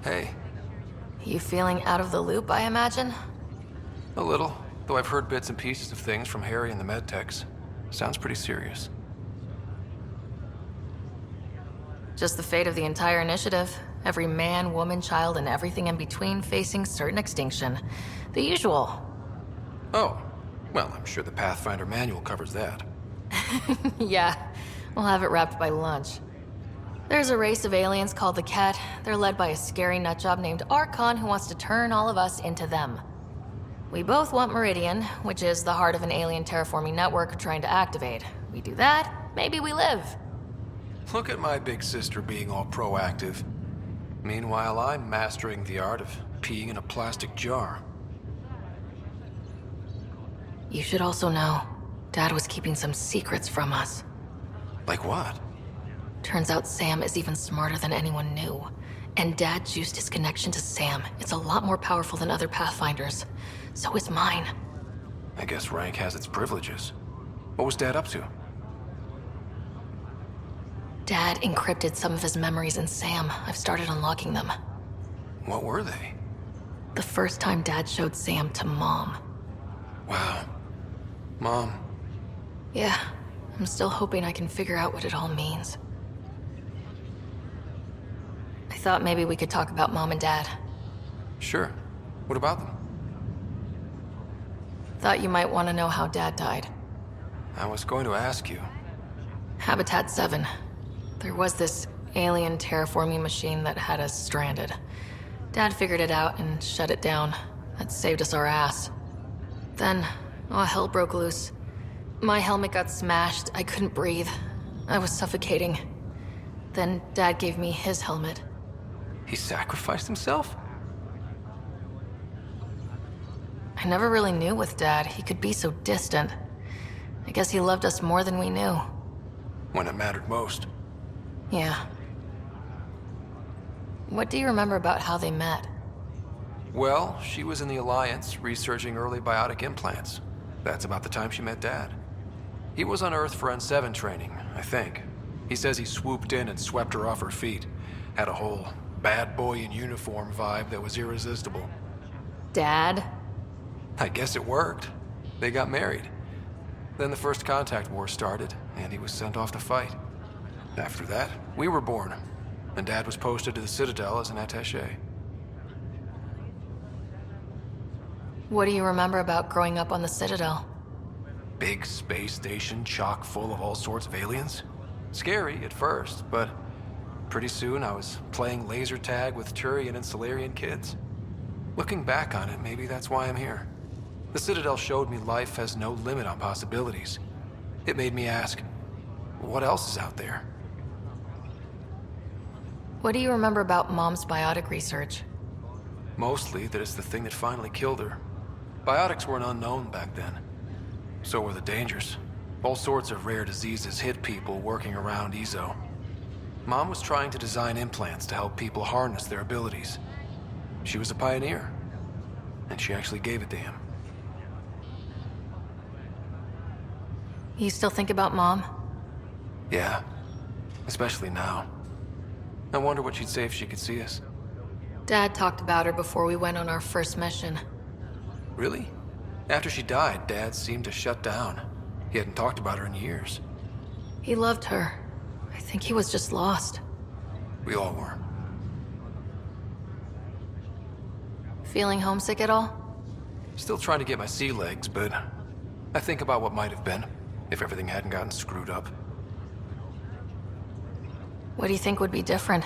Hey, You feeling out of the loop, I imagine? a little. Though I've heard bits and pieces of things from Harry and the medtechs. Sounds pretty serious. Just the fate of the entire initiative. Every man, woman, child, and everything in between facing certain extinction. The usual. Oh, well, I'm sure the Pathfinder manual covers that. Yeah, we'll have it wrapped by lunch. There's a race of aliens called the Ket. They're led by a scary nutjob named Archon who wants to turn all of us into them. We both want Meridian, which is the heart of an alien terraforming network trying to activate. We do that, maybe we live. Look at my big sister being all proactive. Meanwhile, I'm mastering the art of peeing in a plastic jar. You should also know, Dad was keeping some secrets from us. Like what? Turns out Sam is even smarter than anyone knew. And Dad juiced his connection to Sam. It's a lot more powerful than other Pathfinders. So is mine. I guess rank has its privileges. What was Dad up to? Dad encrypted some of his memories in Sam. I've started unlocking them. What were they? The first time Dad showed Sam to Mom. Wow. Mom. Yeah, I'm still hoping I can figure out what it all means. I thought maybe we could talk about Mom and Dad. Sure. What about them? Thought you might want to know how Dad died. I was going to ask you. Habitat 7. There was this alien terraforming machine that had us stranded. Dad figured it out and shut it down. That saved us our ass. Then, hell broke loose. My helmet got smashed. I couldn't breathe. I was suffocating. Then Dad gave me his helmet. He sacrificed himself? I never really knew with Dad. He could be so distant. I guess he loved us more than we knew. When it mattered most. Yeah. What do you remember about how they met? Well, she was in the Alliance, researching early biotic implants. That's about the time she met Dad. He was on Earth for N7 training, I think. He says he swooped in and swept her off her feet. Had a whole bad boy in uniform vibe that was irresistible. Dad? I guess it worked. They got married. Then the First Contact War started, and he was sent off to fight. After that, we were born, and Dad was posted to the Citadel as an attaché. What do you remember about growing up on the Citadel? Big space station chock full of all sorts of aliens. Scary at first, but pretty soon I was playing laser tag with Turian and Solarian kids. Looking back on it, maybe that's why I'm here. The Citadel showed me life has no limit on possibilities. It made me ask, what else is out there? What do you remember about Mom's biotic research? Mostly that it's the thing that finally killed her. Biotics were an unknown back then. So were the dangers. All sorts of rare diseases hit people working around EZO. Mom was trying to design implants to help people harness their abilities. She was a pioneer. And she actually gave it to him. You still think about Mom? Yeah. Especially now. I wonder what she'd say if she could see us. Dad talked about her before we went on our first mission. Really? After she died, Dad seemed to shut down. He hadn't talked about her in years. He loved her. I think he was just lost. We all were. Feeling homesick at all? Still trying to get my sea legs, but I think about what might have been if everything hadn't gotten screwed up. What do you think would be different?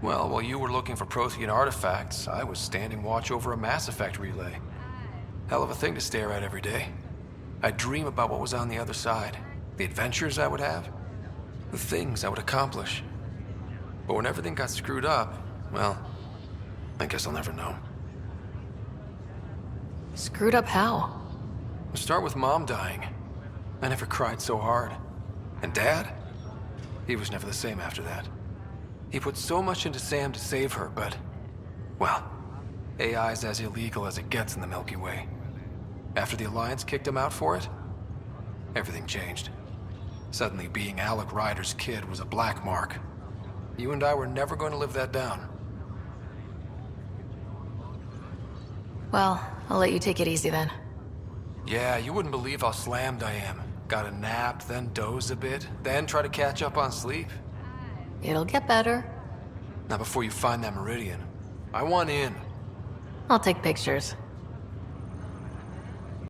Well, while you were looking for Prothean artifacts, I was standing watch over a Mass Effect relay. Hell of a thing to stare at every day. I'd dream about what was on the other side, the adventures I would have, the things I would accomplish. But when everything got screwed up, well, I guess I'll never know. Screwed up how? We'll start with Mom dying. I never cried so hard. And Dad? He was never the same after that. He put so much into Sam to save her, but... well, AI's as illegal as it gets in the Milky Way. After the Alliance kicked him out for it, everything changed. Suddenly being Ryder's kid was a black mark. You and I were never going to live that down. Well, I'll let you take it easy then. Yeah, you wouldn't believe how slammed I am. Gotta nap, then doze a bit, then try to catch up on sleep. It'll get better. Not before you find that meridian. I want in. I'll take pictures.